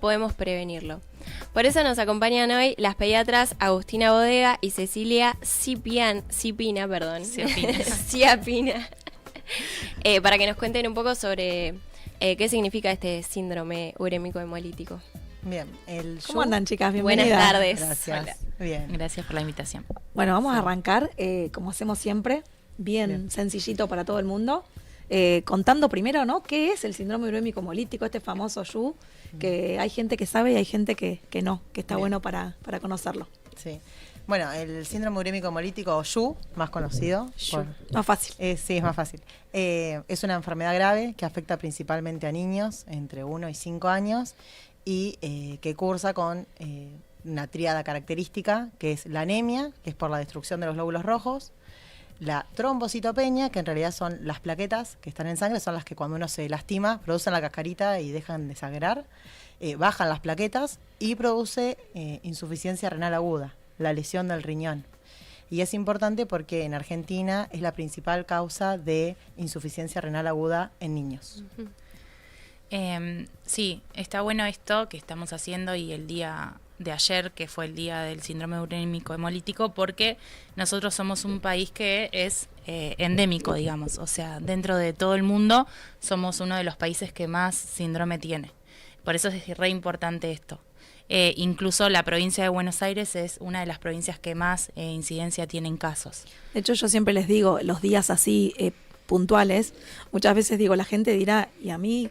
podemos prevenirlo. Por eso nos acompañan hoy las pediatras Agustina Bodega y Cecilia Cipina, Ciapina, para que nos cuenten un poco sobre qué significa este síndrome urémico hemolítico. Bien, ¿Cómo andan, chicas? Bienvenidas. Buenas tardes. Gracias. Hola. Bien. Gracias por la invitación. Bueno, vamos a arrancar, como hacemos siempre, bien sencillito para todo el mundo, contando primero, ¿no? ¿Qué es el síndrome urémico hemolítico, este famoso SUH? Que hay gente que sabe y hay gente que no, que está bueno para conocerlo. Sí. Bueno, el síndrome urémico hemolítico, o SUH, más conocido. Más fácil. Sí, es más fácil. Es una enfermedad grave que afecta principalmente a niños entre 1 y 5 años y que cursa con una tríada característica, que es la anemia, que es por la destrucción de los glóbulos rojos, la trombocitopenia, que en realidad son las plaquetas que están en sangre, son las que cuando uno se lastima producen la cascarita y dejan de sangrar, bajan las plaquetas y produce insuficiencia renal aguda, la lesión del riñón. Y es importante porque en Argentina es la principal causa de insuficiencia renal aguda en niños. Uh-huh. Sí, está bueno esto que estamos haciendo y el día de ayer, que fue el día del síndrome urémico hemolítico, porque nosotros somos un país que es endémico, digamos, o sea, dentro de todo el mundo somos uno de los países que más síndrome tiene. Por eso es re importante esto. Incluso la provincia de Buenos Aires es una de las provincias que más incidencia tiene en casos. De hecho, yo siempre les digo, los días así puntuales, muchas veces digo, la gente dirá, ¿y a mí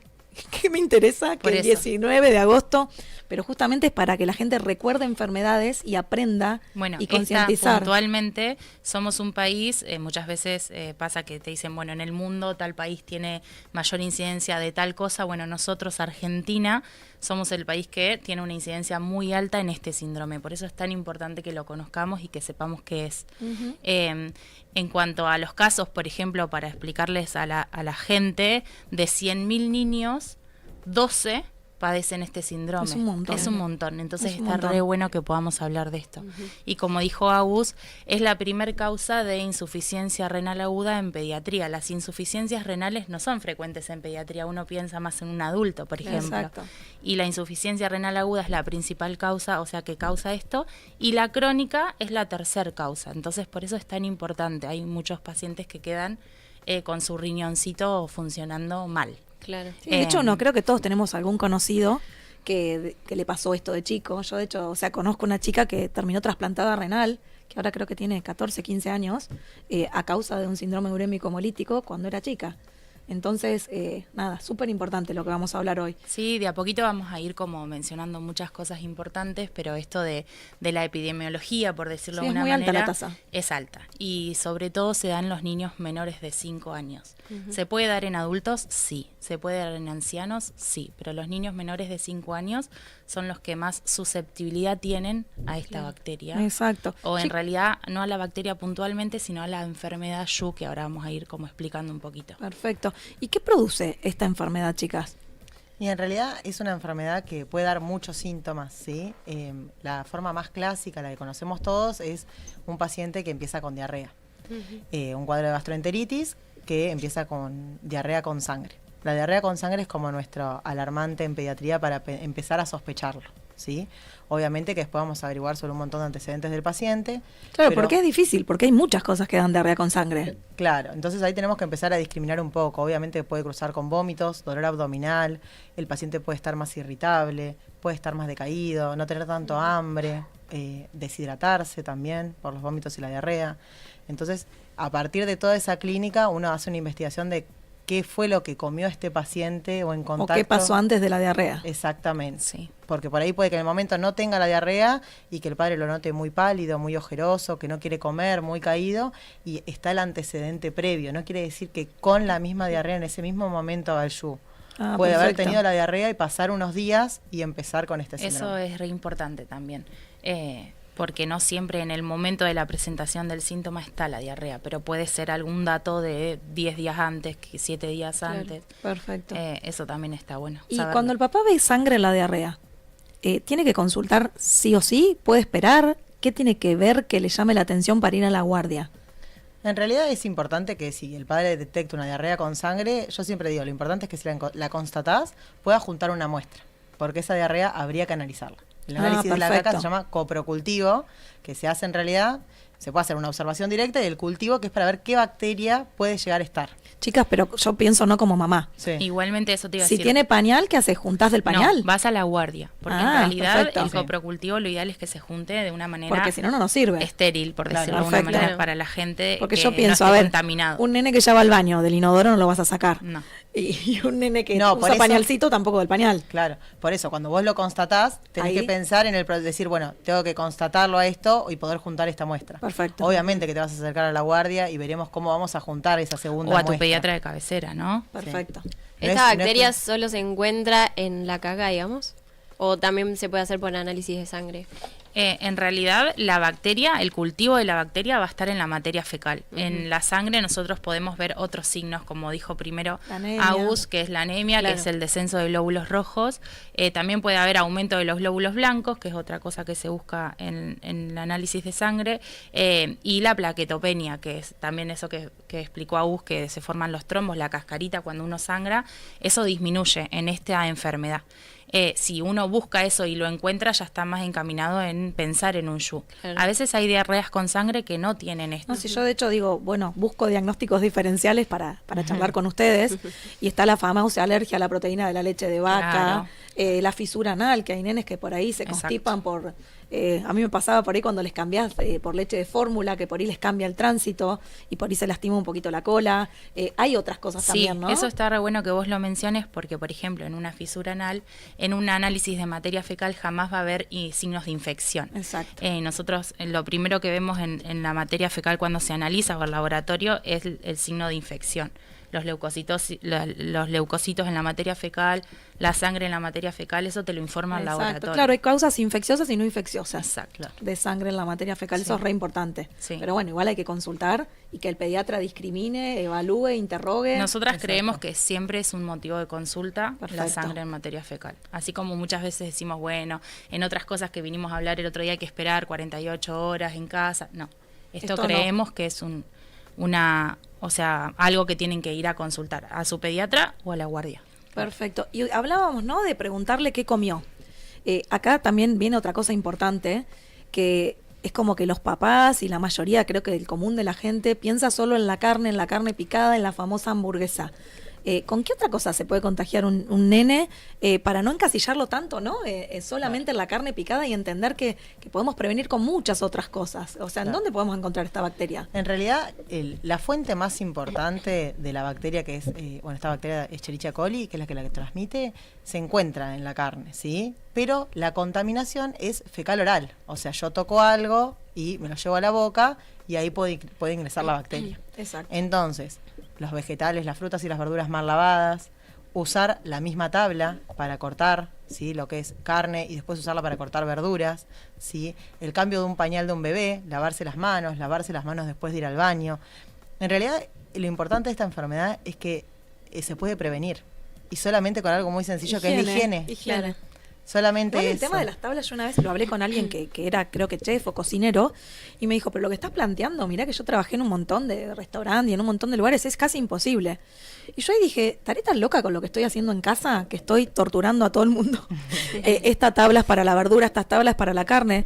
qué me interesa que el 19 de agosto? Pero justamente es para que la gente recuerde enfermedades y aprenda y concientizar. Puntualmente somos un país, muchas veces pasa que te dicen, bueno, en el mundo tal país tiene mayor incidencia de tal cosa. Bueno, nosotros, Argentina, somos el país que tiene una incidencia muy alta en este síndrome. Por eso es tan importante que lo conozcamos y que sepamos qué es. Uh-huh. En cuanto a los casos, por ejemplo, para explicarles a la gente, de 100.000 niños, 12 padecen este síndrome. Es un montón. Es un montón. Entonces es un está montón. re bueno que podamos hablar de esto. Uh-huh. Y como dijo Agus, es la primer causa de insuficiencia renal aguda en pediatría. Las insuficiencias renales no son frecuentes en pediatría. Uno piensa más en un adulto, por ejemplo. Exacto. Y la insuficiencia renal aguda es la principal causa, o sea, que causa esto. Y la crónica es la tercer causa. Entonces, por eso es tan importante. Hay muchos pacientes que quedan con su riñoncito funcionando mal. Claro. Sí, de hecho, no, creo que todos tenemos algún conocido que le pasó esto de chico. Yo, de hecho, o sea, conozco una chica que terminó trasplantada renal, que ahora creo que tiene 14, 15 años, a causa de un síndrome urémico hemolítico cuando era chica. Entonces, nada, súper importante lo que vamos a hablar hoy. Sí, de a poquito vamos a ir como mencionando muchas cosas importantes, pero esto de la epidemiología, por decirlo de una manera, es muy alta la tasa. Es alta. Y sobre todo se da en los niños menores de 5 años. Uh-huh. ¿Se puede dar en adultos? Sí. ¿Se puede dar en ancianos? Sí. Pero los niños menores de 5 años son los que más susceptibilidad tienen a esta bacteria. Exacto. O en realidad no a la bacteria puntualmente, sino a la enfermedad SHU, que ahora vamos a ir como explicando un poquito. Perfecto. ¿Y qué produce esta enfermedad, chicas? Y en realidad es una enfermedad que puede dar muchos síntomas, ¿sí? La forma más clásica, la que conocemos todos, es un paciente que empieza con diarrea. Uh-huh. Un cuadro de gastroenteritis que empieza con diarrea con sangre. La diarrea con sangre es como nuestro alarmante en pediatría para empezar a sospecharlo, ¿sí? Obviamente que después vamos a averiguar sobre un montón de antecedentes del paciente. Claro, porque es difícil, porque hay muchas cosas que dan diarrea con sangre. Claro, entonces ahí tenemos que empezar a discriminar un poco. Obviamente puede cruzar con vómitos, dolor abdominal, el paciente puede estar más irritable, puede estar más decaído, no tener tanto hambre, deshidratarse también por los vómitos y la diarrea. Entonces, a partir de toda esa clínica, uno hace una investigación de qué fue lo que comió este paciente o en contacto. O qué pasó antes de la diarrea. Exactamente. Sí. Porque por ahí puede que en el momento no tenga la diarrea y que el padre lo note muy pálido, muy ojeroso, que no quiere comer, muy caído, y está el antecedente previo. No quiere decir que con la misma diarrea en ese mismo momento haga el SHU. Puede haber tenido la diarrea y pasar unos días y empezar con este síndrome. Eso es re importante también. Porque no siempre en el momento de la presentación del síntoma está la diarrea, pero puede ser algún dato de 10 días antes, 7 días antes. Perfecto. Eso también está bueno. Y saberlo. cuando el papá ve sangre en la diarrea, ¿tiene que consultar sí o sí? ¿Puede esperar? ¿Qué tiene que ver que le llame la atención para ir a la guardia? En realidad es importante que si el padre detecta una diarrea con sangre, yo siempre digo, lo importante es que si la constatás, pueda juntar una muestra. porque esa diarrea habría que analizarla. El análisis de la caca se llama coprocultivo, que se hace en realidad, se puede hacer una observación directa y el cultivo que es para ver qué bacteria puede llegar a estar. Chicas, pero yo pienso no como mamá. Sí. Igualmente eso te iba a Si decir. tiene pañal, ¿qué haces? ¿Juntás del pañal? No, vas a la guardia. Porque en Ah, realidad perfecto. el Sí. coprocultivo lo ideal es que se junte de una manera Porque si no, no nos sirve. estéril, por Claro, decirlo de alguna perfecto. manera, para la gente Porque que yo pienso, no a esté ver, contaminado. un nene que ya va al baño del inodoro no lo vas a sacar. No. Y un nene que No, por usa eso- pañalcito tampoco del pañal. Claro, por eso cuando vos lo constatás, tenés Ahí. que pensar en decir, bueno, tengo que constatarlo a esto y poder juntar esta muestra. Perfecto. Obviamente que te vas a acercar a la guardia y veremos cómo vamos a juntar esa segunda O a tu muestra. pediatra de cabecera, ¿no? Perfecto. No ¿Esta es- no es bacteria que- solo se encuentra en la caca, digamos? ¿O también se puede hacer por análisis de sangre? En realidad, la bacteria, el cultivo de la bacteria va a estar en la materia fecal. En la sangre nosotros podemos ver otros signos, como dijo primero La anemia. Agus, que es la anemia, Claro. que es el descenso de glóbulos rojos. También puede haber aumento de los glóbulos blancos, que es otra cosa que se busca en el análisis de sangre. Y la plaquetopenia, que es también eso que explicó Agus, que se forman los trombos, la cascarita cuando uno sangra. Eso disminuye en esta enfermedad. Si uno busca eso y lo encuentra, ya está más encaminado en pensar en un YU. Claro. A veces hay diarreas con sangre que no tienen esto. No, si yo de hecho digo, bueno, busco diagnósticos diferenciales para charlar con ustedes, y está la famosa alergia a la proteína de la leche de vaca, Claro. La fisura anal, que hay nenes que por ahí se Exacto. constipan por... a mí me pasaba por ahí cuando les cambiás por leche de fórmula, que por ahí les cambia el tránsito y por ahí se lastima un poquito la cola. Hay otras cosas Sí, también, ¿no? eso está re bueno que vos lo menciones porque, por ejemplo, en una fisura anal, en un análisis de materia fecal jamás va a haber signos de infección. Exacto. Nosotros lo primero que vemos en la materia fecal cuando se analiza por laboratorio es el signo de infección. Los leucocitos en la materia fecal, la sangre en la materia fecal, eso te lo informa el Exacto. laboratorio. Claro, hay causas infecciosas y no infecciosas. Exacto. De sangre en la materia fecal, eso es re importante. Sí. Pero bueno, igual hay que consultar y que el pediatra discrimine, evalúe, interrogue. Nosotras Exacto. creemos que siempre es un motivo de consulta la Perfecto. sangre en materia fecal. Así como muchas veces decimos, bueno, en otras cosas que vinimos a hablar el otro día hay que esperar 48 horas en casa. No, esto Esto no. creemos que es algo que tienen que ir a consultar a su pediatra o a la guardia. Perfecto. Y hablábamos, ¿no?, de preguntarle qué comió. Acá también viene otra cosa importante, que es como que los papás y la mayoría, creo que el común de la gente, piensa solo en la carne picada, en la famosa hamburguesa. ¿Con qué otra cosa se puede contagiar un nene para no encasillarlo tanto, ¿no? Solamente en la carne picada y entender que podemos prevenir con muchas otras cosas. O sea, ¿en Claro. dónde podemos encontrar esta bacteria? En realidad, la fuente más importante de la bacteria, que es, esta bacteria es Escherichia coli, que es la que transmite, se encuentra en la carne, ¿sí? Pero la contaminación es fecal oral. O sea, yo toco algo y me lo llevo a la boca y ahí puede ingresar la bacteria. Exacto. Entonces, los vegetales, las frutas y las verduras mal lavadas, usar la misma tabla para cortar, ¿sí?, lo que es carne y después usarla para cortar verduras, ¿sí? El cambio de un pañal de un bebé, lavarse las manos después de ir al baño. En realidad, lo importante de esta enfermedad es que se puede prevenir y solamente con algo muy sencillo que es la higiene. Higiene. Solamente Igual el eso. tema de las tablas, yo una vez lo hablé con alguien que era, creo que chef o cocinero, y me dijo, pero lo que estás planteando, mirá que yo trabajé en un montón de restaurantes y en un montón de lugares, es casi imposible. Y yo ahí dije, ¿estaré tan loca con lo que estoy haciendo en casa que estoy torturando a todo el mundo? Esta tabla es para la verdura, estas tablas para la carne.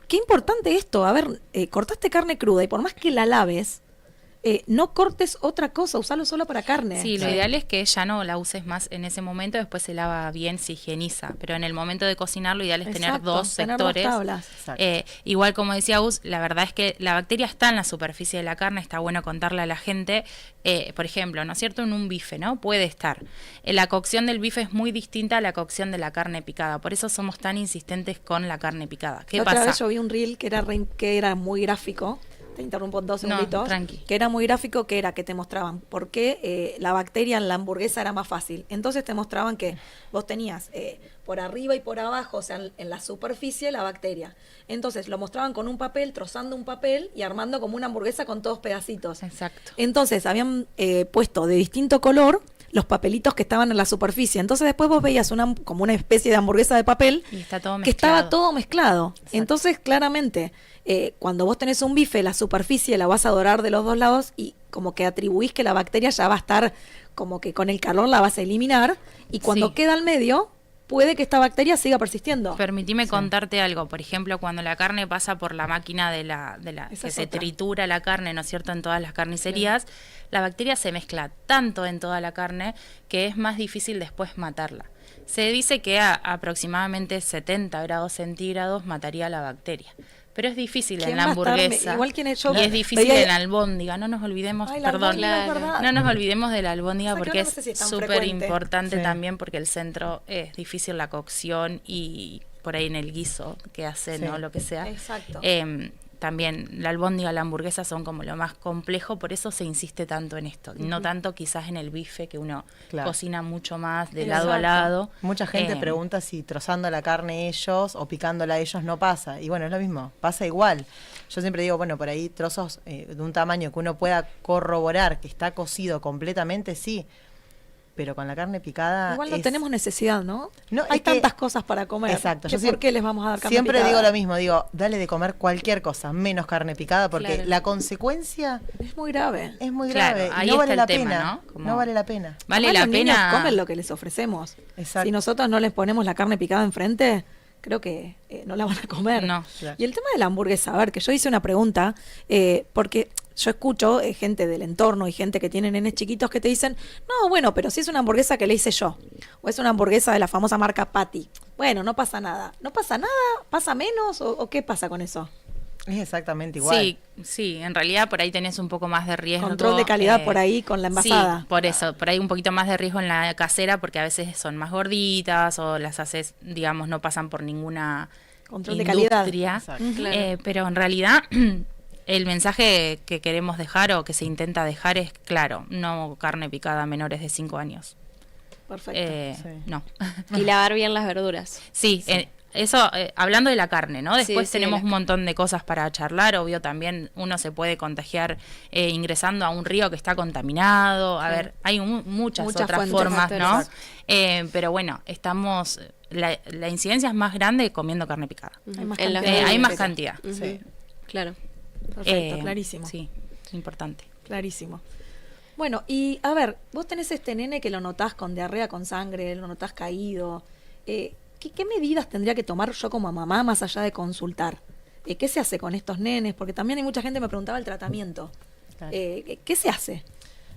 Qué importante esto. A ver, cortaste carne cruda y por más que la laves, no cortes otra cosa, usalo solo para carne. Sí, lo ideal es que ya no la uses más en ese momento, después se lava bien, se higieniza, pero en el momento de cocinar lo ideal es tener Exacto, dos tener dos sectores. tablas. Exacto. Igual como decía Gus, la verdad es que la bacteria está en la superficie de la carne, está bueno contarle a la gente, por ejemplo, ¿no es cierto?, en un bife, ¿no? Puede estar. La cocción del bife es muy distinta a la cocción de la carne picada, por eso somos tan insistentes con la carne picada. ¿Qué La otra pasa? vez yo vi un reel que era muy gráfico. Te interrumpo 2 No, segunditos. tranqui. Que era muy gráfico, que era que te mostraban por qué la bacteria en la hamburguesa era más fácil. Entonces te mostraban que vos tenías por arriba y por abajo, o sea, en la superficie, la bacteria. Entonces lo mostraban con un papel, trozando un papel y armando como una hamburguesa con todos pedacitos. Exacto. Entonces habían puesto de distinto color los papelitos que estaban en la superficie. Entonces después vos veías como una especie de hamburguesa de papel Y está todo que mezclado. estaba todo mezclado. Entonces claramente cuando vos tenés un bife, la superficie la vas a dorar de los dos lados y como que atribuís que la bacteria ya va a estar como que con el calor la vas a eliminar y cuando Sí. queda al medio puede que esta bacteria siga persistiendo. Permitime contarte algo. Por ejemplo, cuando la carne pasa por la máquina Esa que es se otra. tritura la carne, ¿no es cierto?, en todas las carnicerías, la bacteria se mezcla tanto en toda la carne que es más difícil después matarla. Se dice que a aproximadamente 70 grados centígrados mataría la bacteria. Pero es difícil ¿Quién en la va a estar? hamburguesa. Igual quien yo y es difícil veía- en la albóndiga. No nos olvidemos, Ay, la perdón. albóndiga, es verdad. No nos olvidemos de la albóndiga O sea, que porque ahora no es sé si es tan súper frecuente. importante Sí. también porque el centro es difícil la cocción y por ahí en el guiso que hacen Sí. o lo que sea. Exacto. También la albóndiga, la hamburguesa son como lo más complejo, por eso se insiste tanto en esto. No tanto quizás en el bife, que uno Claro. cocina mucho más de Exacto. lado a lado. Mucha gente Eh, pregunta si trozando la carne ellos o picándola ellos no pasa. Y bueno, es lo mismo, pasa igual. Yo siempre digo, bueno, por ahí trozos de un tamaño que uno pueda corroborar que está cocido completamente, sí. Pero con la carne picada. Igual no es- tenemos necesidad, ¿no? No, Hay es que- tantas cosas para comer. Exacto. ¿Que Yo ¿Por qué les vamos a dar carne siempre picada? digo lo mismo, digo, dale de comer cualquier cosa, menos carne picada, porque Claro. la consecuencia Es muy grave. es muy Claro, grave. ahí y no vale está la el tema, pena. ¿no? Como- No vale la pena. Vale Además, la los niños pena. comen lo que les ofrecemos. Exacto. Si nosotros no les ponemos la carne picada enfrente, creo que no la van a comer. No. Claro. Y el tema de la hamburguesa, a ver, que yo hice una pregunta, porque yo escucho gente del entorno y gente que tiene nenes chiquitos que te dicen, no, bueno, pero si es una hamburguesa que le hice yo, o es una hamburguesa de la famosa marca Patty, bueno, no pasa nada. ¿No pasa nada? ¿Pasa menos? ¿O qué pasa con eso? Es exactamente igual. Sí, sí, en realidad por ahí tenés un poco más de riesgo. Control de calidad por ahí con la envasada. Sí, por eso, por ahí un poquito más de riesgo en la casera porque a veces son más gorditas o las haces, digamos, no pasan por ninguna Control de calidad. industria. Exacto. Claro. Pero en realidad el mensaje que queremos dejar o que se intenta dejar es claro, no carne picada a menores de 5 años. Perfecto. Sí. No. Y lavar bien las verduras. Sí, eso, hablando de la carne, ¿no? Después Sí, tenemos la un montón de cosas para charlar, obvio también uno se puede contagiar ingresando a un río que está contaminado, a ver, hay muchas Muchas otras fuentes, formas, ¿no? factores. Pero bueno, estamos, la incidencia es más grande comiendo carne picada. Hay más En los cantidad. Hay más alimentos. cantidad. Ujú. Sí. Claro. Perfecto, clarísimo. Sí, importante. Clarísimo. Bueno, y a ver, vos tenés este nene que lo notás con diarrea con sangre, lo notás caído. ¿Qué medidas tendría que tomar yo como mamá más allá de consultar? ¿Qué se hace con estos nenes? Porque también hay mucha gente que me preguntaba el tratamiento. Claro. ¿Qué se hace?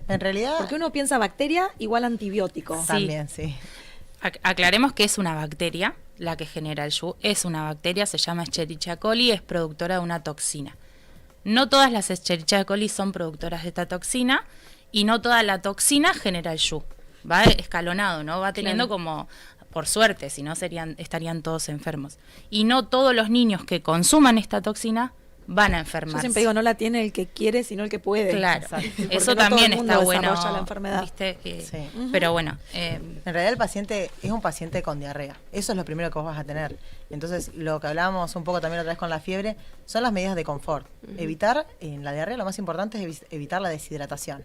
En realidad, Porque uno piensa bacteria igual antibiótico. Sí. también, sí. Aclaremos que es una bacteria la que genera el YU. Es una bacteria, se llama Escherichia coli, es productora de una toxina. No todas las Escherichia coli son productoras de esta toxina y no toda la toxina genera el YU. Va escalonado, ¿no? Va teniendo Claro. como, por suerte, si no estarían todos enfermos. Y no todos los niños que consuman esta toxina van a Yo enfermarse. siempre digo, no la tiene el que quiere, sino el que puede. Claro, Exacto. Porque eso no todo también el mundo está bueno. desarrolla la enfermedad. ¿viste? Sí. Pero bueno, En realidad el paciente es un paciente con diarrea. Eso es lo primero que vos vas a tener. Entonces, lo que hablábamos un poco también otra vez con la fiebre, son las medidas de confort. Evitar, en la diarrea lo más importante es evitar la deshidratación.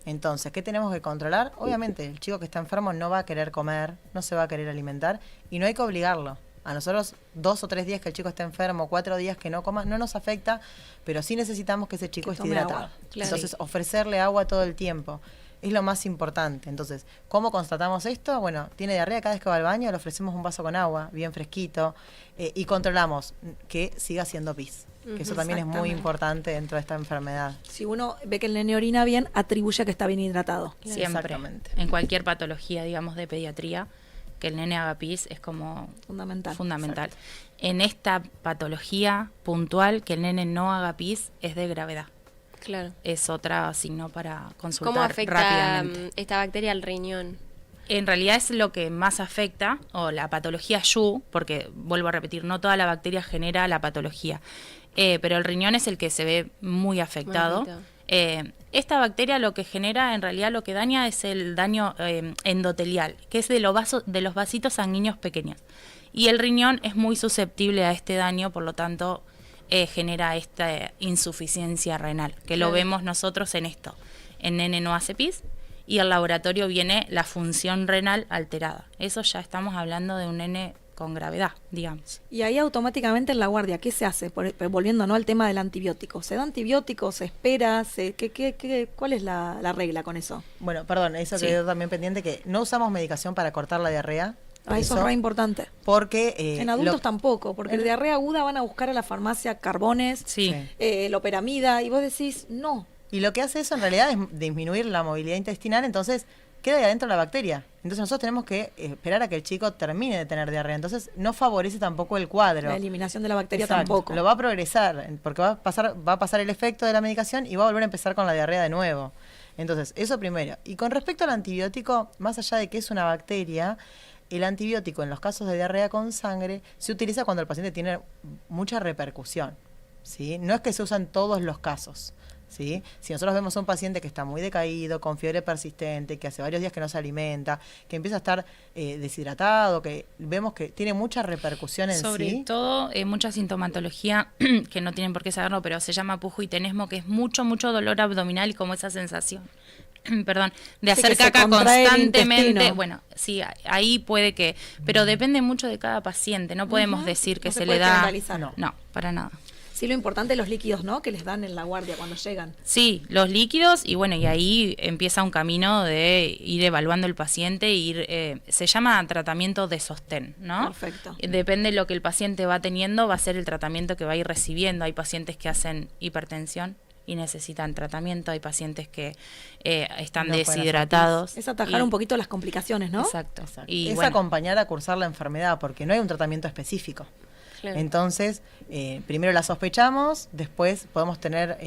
Entonces, ¿qué tenemos que controlar? Obviamente, el chico que está enfermo no va a querer comer, no se va a querer alimentar y no hay que obligarlo. A nosotros 2 o 3 días que el chico esté enfermo, 4 días que no coma, no nos afecta, pero sí necesitamos que ese chico Que esté tome hidratado. agua. Claro. Entonces, ofrecerle agua todo el tiempo es lo más importante. Entonces, ¿cómo constatamos esto? Bueno, tiene diarrea, cada vez que va al baño le ofrecemos un vaso con agua, bien fresquito, y controlamos que siga haciendo pis. Que eso también es muy Exactamente. importante dentro de esta enfermedad. Si uno ve que el nene orina bien, atribuye que está bien hidratado. siempre, Exactamente. en cualquier patología, digamos, de pediatría, que el nene haga pis es como Fundamental. fundamental. En esta patología puntual, que el nene no haga pis es de gravedad. Claro. Es otro signo para consultar ¿Cómo afecta rápidamente. esta bacteria al riñón? En realidad es lo que más afecta, o la patología YU, porque vuelvo a repetir, no toda la bacteria genera la patología, pero el riñón es el que se ve muy afectado. afectado. Esta bacteria lo que genera, en realidad lo que daña es el daño endotelial, que es de los vasitos sanguíneos pequeños. Y el riñón es muy susceptible a este daño, por lo tanto genera esta insuficiencia renal, que lo Claro. vemos nosotros en esto. El nene no hace pis y al laboratorio viene la función renal alterada. Eso ya estamos hablando de un nene con gravedad, digamos. Y ahí automáticamente en la guardia, ¿qué se hace? Volviendo ¿no? al tema del antibiótico. ¿Se da antibiótico? ¿Se espera? ¿Cuál es la regla con eso? Bueno, perdón, eso Sí. quedó también pendiente, que no usamos medicación para cortar la diarrea, Eso es re importante. Porque En adultos tampoco, porque de diarrea aguda van a buscar a la farmacia carbones, Sí. loperamida, y vos decís, no. Y lo que hace eso en realidad es disminuir la movilidad intestinal, entonces queda ahí adentro la bacteria. Entonces nosotros tenemos que esperar a que el chico termine de tener diarrea. Entonces no favorece tampoco el cuadro. La eliminación de la bacteria Exacto. tampoco. Lo va a progresar, porque va a pasar el efecto de la medicación y va a volver a empezar con la diarrea de nuevo. Entonces, eso primero. Y con respecto al antibiótico, más allá de que es una bacteria, el antibiótico en los casos de diarrea con sangre se utiliza cuando el paciente tiene mucha repercusión, ¿sí? No es que se usa en todos los casos, ¿sí? Si nosotros vemos a un paciente que está muy decaído, con fiebre persistente, que hace varios días que no se alimenta, que empieza a estar deshidratado, que vemos que tiene mucha repercusión en Sobre sí. todo, mucha sintomatología, que no tienen por qué saberlo, pero se llama pujo y tenesmo, que es mucho dolor abdominal y como esa sensación, perdón, de Sí, hacer que se caca contrae el constantemente. intestino. Bueno, sí, ahí puede que, pero depende mucho de cada paciente, no podemos decir que No se se puede le da... generalizar. No, para nada. Sí, lo importante es los líquidos, ¿no? Que les dan en la guardia cuando llegan. Sí, los líquidos y bueno, y ahí empieza un camino de ir evaluando el paciente, se llama tratamiento de sostén, ¿no? Perfecto. Depende de lo que el paciente va teniendo, va a ser el tratamiento que va a ir recibiendo. Hay pacientes que hacen hipertensión y necesitan tratamiento, hay pacientes que están No pueden hacer deshidratados. Es atajar y- un poquito las complicaciones, ¿no? Exacto. Y es bueno, acompañar a cursar la enfermedad, porque no hay un tratamiento específico. Claro. Entonces, primero la sospechamos, después podemos tener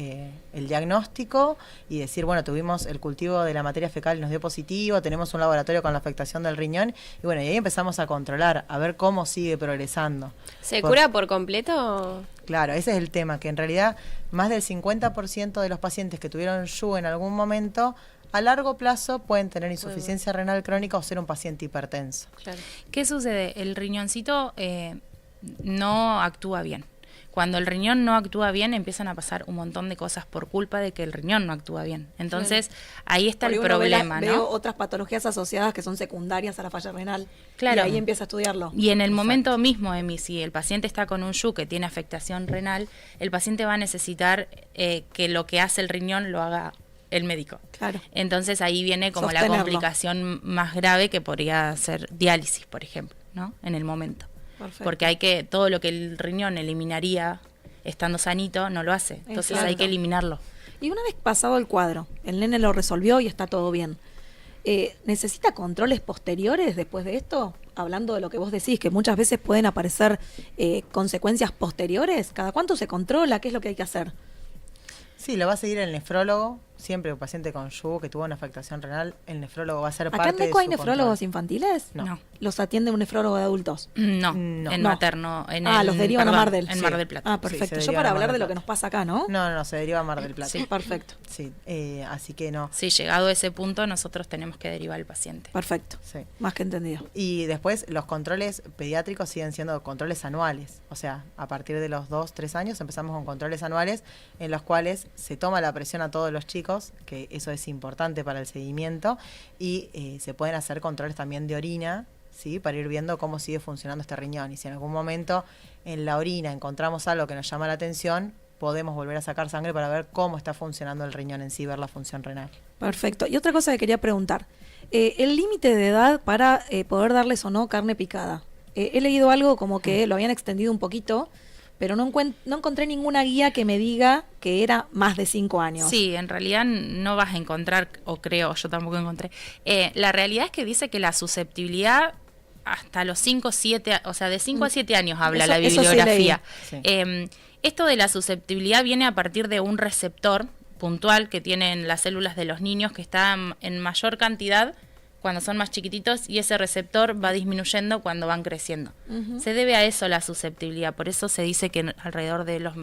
el diagnóstico y decir, bueno, tuvimos el cultivo de la materia fecal y nos dio positivo, tenemos un laboratorio con la afectación del riñón, y bueno, y ahí empezamos a controlar, a ver cómo sigue progresando. ¿Se cura por completo? Claro, ese es el tema, que en realidad más del 50% de los pacientes que tuvieron SHU en algún momento, a largo plazo pueden tener insuficiencia renal crónica o ser un paciente hipertenso. Claro. ¿qué sucede? El riñoncito no actúa bien. Cuando el riñón no actúa bien, empiezan a pasar un montón de cosas por culpa de que el riñón no actúa bien. Entonces, ahí está Porque el uno problema, veo ¿no? otras patologías asociadas que son secundarias a la falla renal. Claro. Y ahí empieza a estudiarlo. Y en el momento mismo, Emi, si el paciente está con un SHU que tiene afectación renal, el paciente va a necesitar que lo que hace el riñón lo haga el médico. Claro. Entonces ahí viene como la Sostenerlo. complicación más grave, que podría ser diálisis, por ejemplo, ¿no? En el momento. Perfecto. Porque hay que, todo lo que el riñón eliminaría estando sanito, no lo hace. Entonces Exacto. hay que eliminarlo. Y una vez pasado el cuadro, el nene lo resolvió y está todo bien. ¿Necesita controles posteriores después de esto? Hablando de lo que vos decís, que muchas veces pueden aparecer consecuencias posteriores. ¿Cada cuánto se controla? ¿Qué es lo que hay que hacer? Sí, lo va a seguir el nefrólogo. Siempre un paciente con SHU que tuvo una afectación renal, el nefrólogo va a ser ¿Acá parte en de Neco hay su nefrólogos control. infantiles? No. ¿Los atiende un nefrólogo de adultos? No, No. en No. materno. Los derivan a Mar del En Mar del Plata. Ah, perfecto. se Yo derivan para a Mar hablar de del lo que Plata. nos pasa acá, ¿no? No, se deriva a Mar del Plata. Sí, perfecto. Sí, así que no. Sí, llegado a ese punto, nosotros tenemos que derivar al paciente. Perfecto. Sí. Más que entendido. Y después los controles pediátricos siguen siendo controles anuales. O sea, a partir de los 2, 3 años empezamos con controles anuales en los cuales se toma la presión a todos los chicos, que eso es importante para el seguimiento, y se pueden hacer controles también de orina, ¿sí? Para ir viendo cómo sigue funcionando este riñón. Y si en algún momento en la orina encontramos algo que nos llama la atención, podemos volver a sacar sangre para ver cómo está funcionando el riñón en sí, ver la función renal. Perfecto. Y otra cosa que quería preguntar. El límite de edad para poder darles o no carne picada. He leído algo como que lo habían extendido un poquito, pero no encontré ninguna guía que me diga que era más de 5 años. Sí, en realidad no vas a encontrar, o creo, yo tampoco encontré. La realidad es que dice que la susceptibilidad hasta los 5, 7, o sea, de 5 a 7 años habla Eso- la eso sí bibliografía. leí. Esto de la susceptibilidad viene a partir de un receptor puntual que tienen las células de los niños, que está en mayor cantidad cuando son más chiquititos, y ese receptor va disminuyendo cuando van creciendo. Se debe a eso la susceptibilidad, por eso se dice que alrededor de los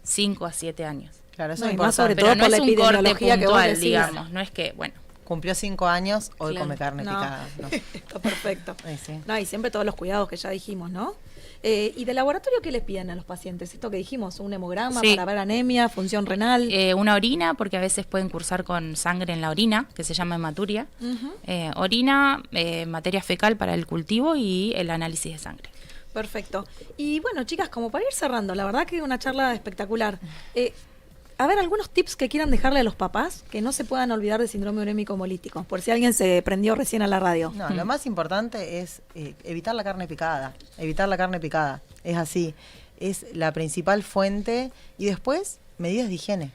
5 a 7 años. Claro, eso No, es y más sobre importante. todo Pero no por es la un corte epidemiología que vos puntual, decís. digamos, no es que, bueno, Cumplió 5 años, hoy Claro. come carne No. picada. No. Está perfecto. Ay, sí. No, y siempre todos los cuidados que ya dijimos, ¿no? ¿Y de laboratorio qué les piden a los pacientes? Esto que dijimos, un hemograma Sí. para ver anemia, función renal. una orina, porque a veces pueden cursar con sangre en la orina, que se llama hematuria. Orina, materia fecal para el cultivo y el análisis de sangre. Perfecto. Y bueno, chicas, como para ir cerrando, la verdad que una charla espectacular. A ver, algunos tips que quieran dejarle a los papás que no se puedan olvidar del síndrome urémico hemolítico, por si alguien se prendió recién a la radio. No, lo más importante es evitar la carne picada. Evitar la carne picada. Es así. Es la principal fuente. Y después, medidas de higiene.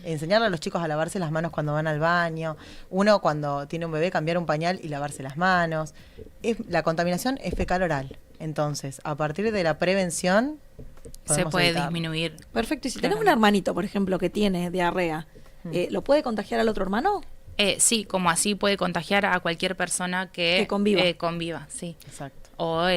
Enseñarle a los chicos a lavarse las manos cuando van al baño. Uno, cuando tiene un bebé, cambiar un pañal y lavarse las manos. La contaminación es fecal oral. Entonces, a partir de la prevención, Se podemos puede evitarlo. disminuir. Perfecto. Y si Claro. tenés un hermanito, por ejemplo, que tiene diarrea, ¿lo puede contagiar al otro hermano? Sí, como así puede contagiar a cualquier persona que Que conviva, sí. Exacto. O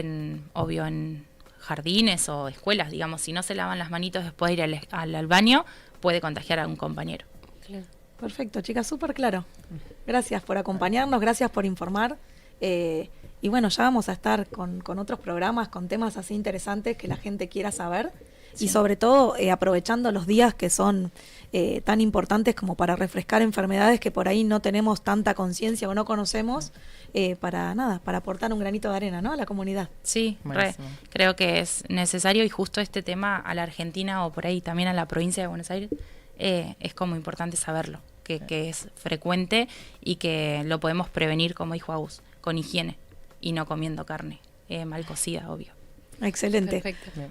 obvio, en jardines o escuelas, digamos, si no se lavan las manitos después de ir al baño, puede contagiar a un compañero. Claro. Perfecto, chicas, súper claro. Gracias por acompañarnos, gracias por informar. Y bueno, ya vamos a estar con otros programas, con temas así interesantes que la gente quiera saber. Y sobre todo aprovechando los días que son tan importantes como para refrescar enfermedades que por ahí no tenemos tanta conciencia o no conocemos, para aportar un granito de arena, ¿no?, a la comunidad. Sí, Buenísimo. creo que es necesario y justo este tema a la Argentina o por ahí también a la provincia de Buenos Aires es como importante saberlo, que es frecuente y que lo podemos prevenir, como dijo Agus, con higiene y no comiendo carne mal cocida, obvio. Excelente. Perfecto. Bien.